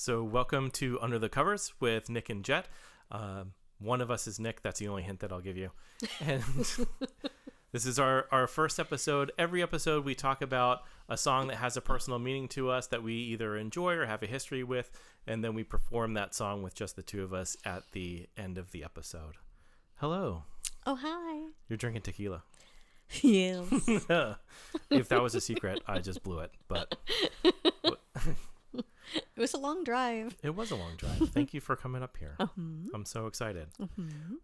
So welcome to Under the Covers with Nick and Jett. One of us is Nick. That's the only hint that I'll give you. And this is our first episode. Every episode we talk about a song that has a personal meaning to us that we either enjoy or have a history with, and then we perform that song with just the two of us at the end of the episode. Hello. Oh, hi. You're drinking tequila. Yes. If that was a secret, I just blew it. But It was a long drive. it was a long drive. Thank you for coming up here. I'm so excited.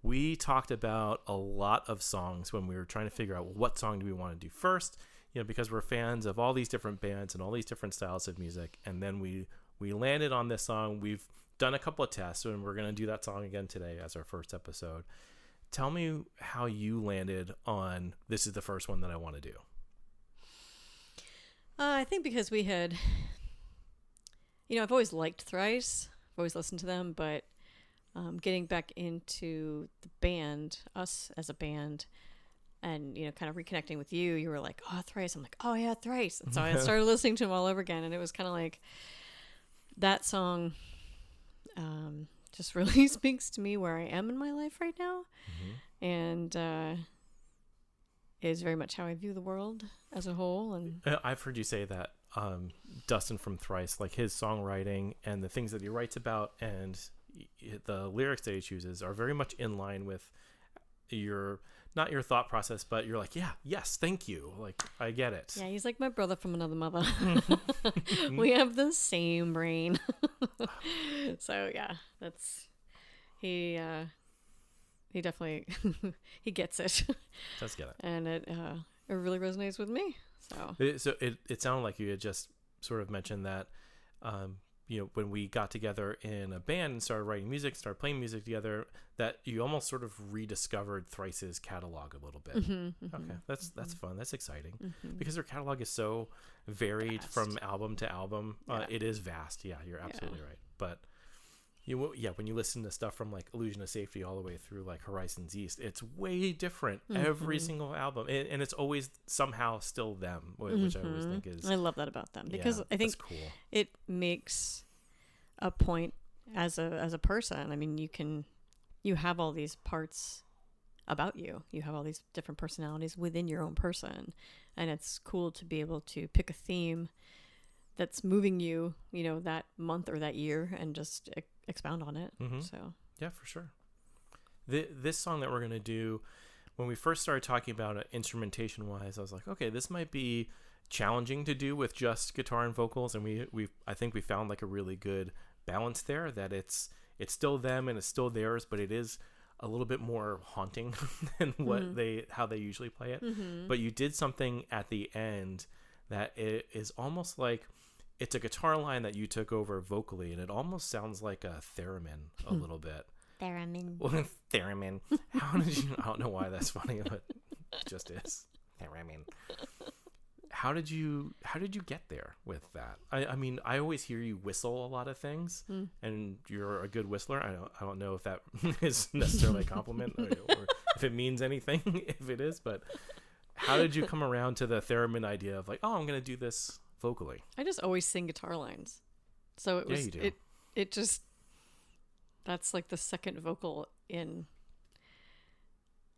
We talked about a lot of songs when we were trying to figure out what song do we want to do first, because we're fans of all these different bands and all these different styles of music. And then we landed on this song. We've done a couple of tests, and we're going to do that song again today as our first episode. Tell me how you landed on this is the first one that I want to do. I think because we had, I've always liked Thrice. I've always listened to them, but getting back into the band, us as a band, and, kind of reconnecting with you, you were like, oh, Thrice. I'm like, oh, yeah, Thrice. And so I started listening to them all over again, and it was kind of like that song just really speaks to me where I am in my life right now. And is very much how I view the world as a whole. And I've heard you say that Dustin from Thrice, like his songwriting and the things that he writes about and the lyrics that he chooses are very much in line with not your thought process, but you're like, yeah, yes, thank you. Like, I get it. yeah, he's like my brother from another mother. We have the same brain. So yeah, he definitely he gets it. Does get it. And it really resonates with me. So it sounded like you had just sort of mentioned that when we got together in a band and started writing music, started playing music together, that you almost sort of rediscovered Thrice's catalog a little bit. Okay, that's fun. That's exciting because their catalog is so varied from album to album. It is vast. Yeah, you're absolutely right. But when you listen to stuff from like Illusion of Safety all the way through like Horizons East, it's way different every single album, and it's always somehow still them, which I always think is. I love that about them because I think cool. It makes a point as a person. I mean, you have all these parts about you. You have all these different personalities within your own person, and it's cool to be able to pick a theme that's moving you, that month or that year, and just expound on it. So yeah, for sure. This song that we're gonna do, when we first started talking about it instrumentation wise, I was like, okay, this might be challenging to do with just guitar and vocals, and I think we found like a really good balance there, that it's still them and it's still theirs, but it is a little bit more haunting than how they usually play it. But you did something at the end that it is almost like it's a guitar line that you took over vocally, and it almost sounds like a theremin a little bit. Theremin. Theremin. How did you? I don't know why that's funny, but it just is. Theremin. How did you get there with that? I mean, I always hear you whistle a lot of things, and you're a good whistler. I don't know if that is necessarily a compliment or if it means anything, if it is, but how did you come around to the theremin idea of like, oh, I'm going to do this vocally? I just always sing guitar lines. So it was, you do. It just, that's like the second vocal in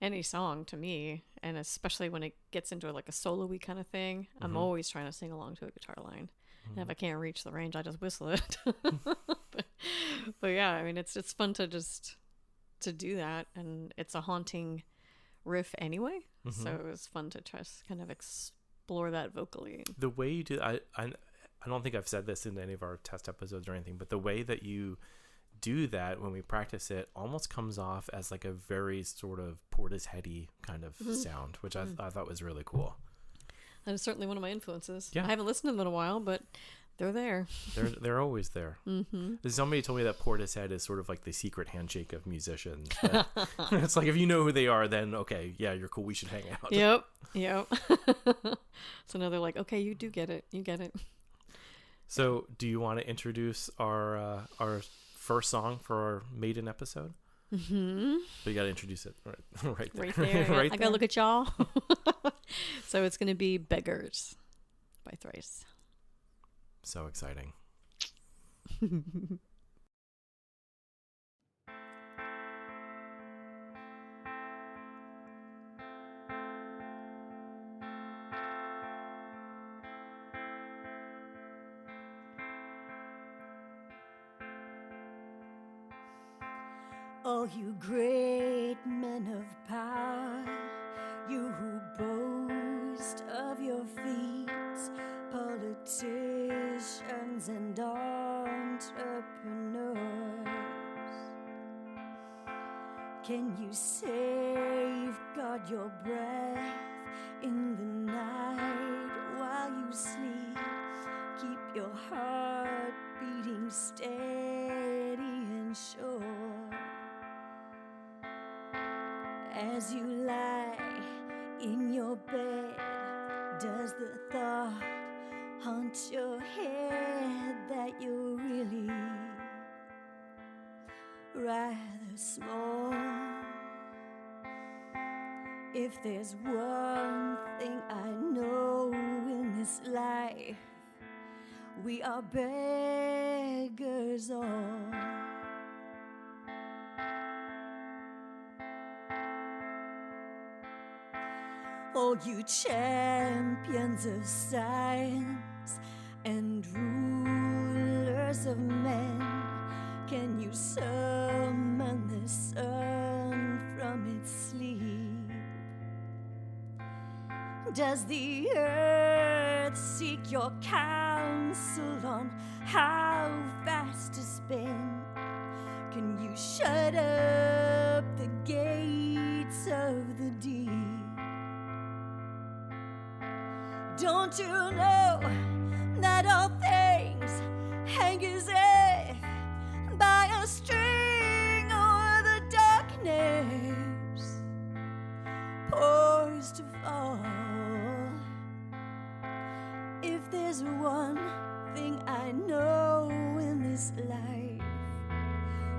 any song to me. And especially when it gets into like a solo-y kind of thing, I'm always trying to sing along to a guitar line. And if I can't reach the range, I just whistle it. but yeah, I mean, it's fun to do that. And it's a haunting riff anyway. So it was fun to try to kind of explore that vocally. The way you do, I don't think I've said this in any of our test episodes or anything, but the way that you do that when we practice it almost comes off as like a very sort of Portishead-y kind of sound, which I thought was really cool. That is certainly one of my influences. Yeah. I haven't listened to them in a while, but they're there. They're always there. Somebody told me that Portishead is sort of like the secret handshake of musicians. It's like, if you know who they are, then okay, yeah, you're cool, we should hang out. Yep. So now they're like, okay, you do get it. You get it. So do you want to introduce our first song for our maiden episode? But you got to introduce it right there. Right there. Right I got to look at y'all. So it's going to be Beggars by Thrice. So exciting. All you great men of power, you who boast of your feats, politicians and entrepreneurs, can you safeguard your breath in the night while you sleep? Keep your heart beating steady and sure. As you lie in your bed, does the thought haunt your head that you're really rather small? If there's one thing I know in this life, we are beggars all. All you champions of science and rulers of men, can you summon the sun from its sleep? Does the earth seek your counsel on how fast to spin? Can you shut up the gates of the deep? Don't you know that all things hang as if by a string, or the darkness poised to fall? If there's one thing I know in this life,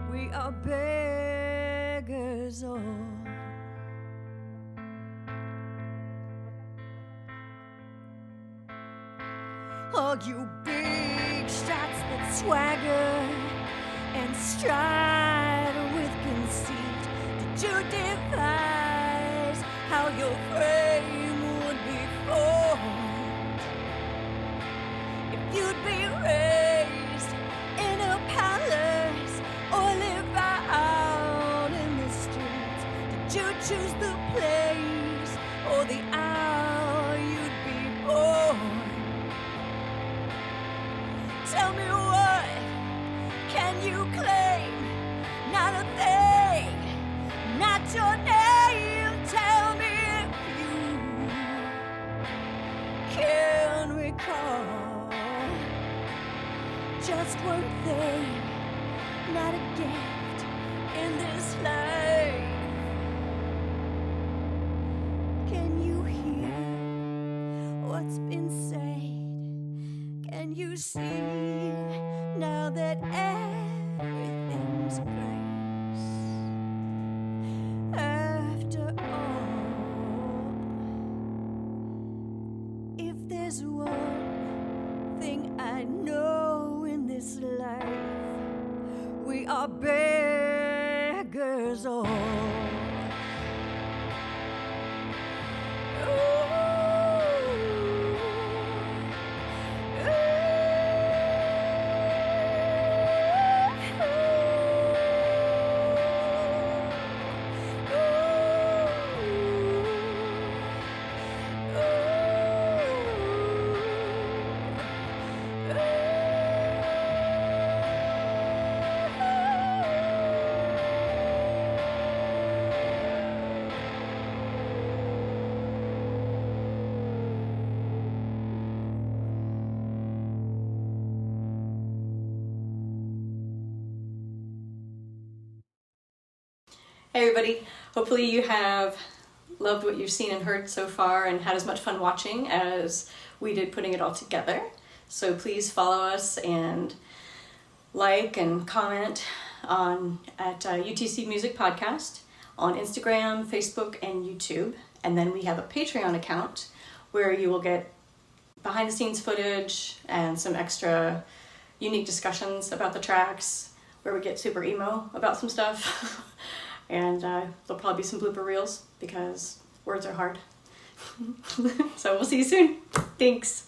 we are beggars all. All you big shots that swagger and stride with conceit, did you devise how your frame would be formed? If you'd be raised in a palace or live out in the streets, did you choose the place or the hour you'd be born? Tell me, what can you claim? Not a thing, not your name. Tell me if you can recall just one thing, not a gift in this life. Can you hear what's been said? Can you see now that everything's grace? After all, if there's one thing I know in this life, we are beggars all. Hey everybody, hopefully you have loved what you've seen and heard so far and had as much fun watching as we did putting it all together. So please follow us and like and comment at UTC Music Podcast on Instagram, Facebook, and YouTube. And then we have a Patreon account where you will get behind the scenes footage and some extra unique discussions about the tracks where we get super emo about some stuff. And there'll probably be some blooper reels because words are hard. So we'll see you soon. Thanks.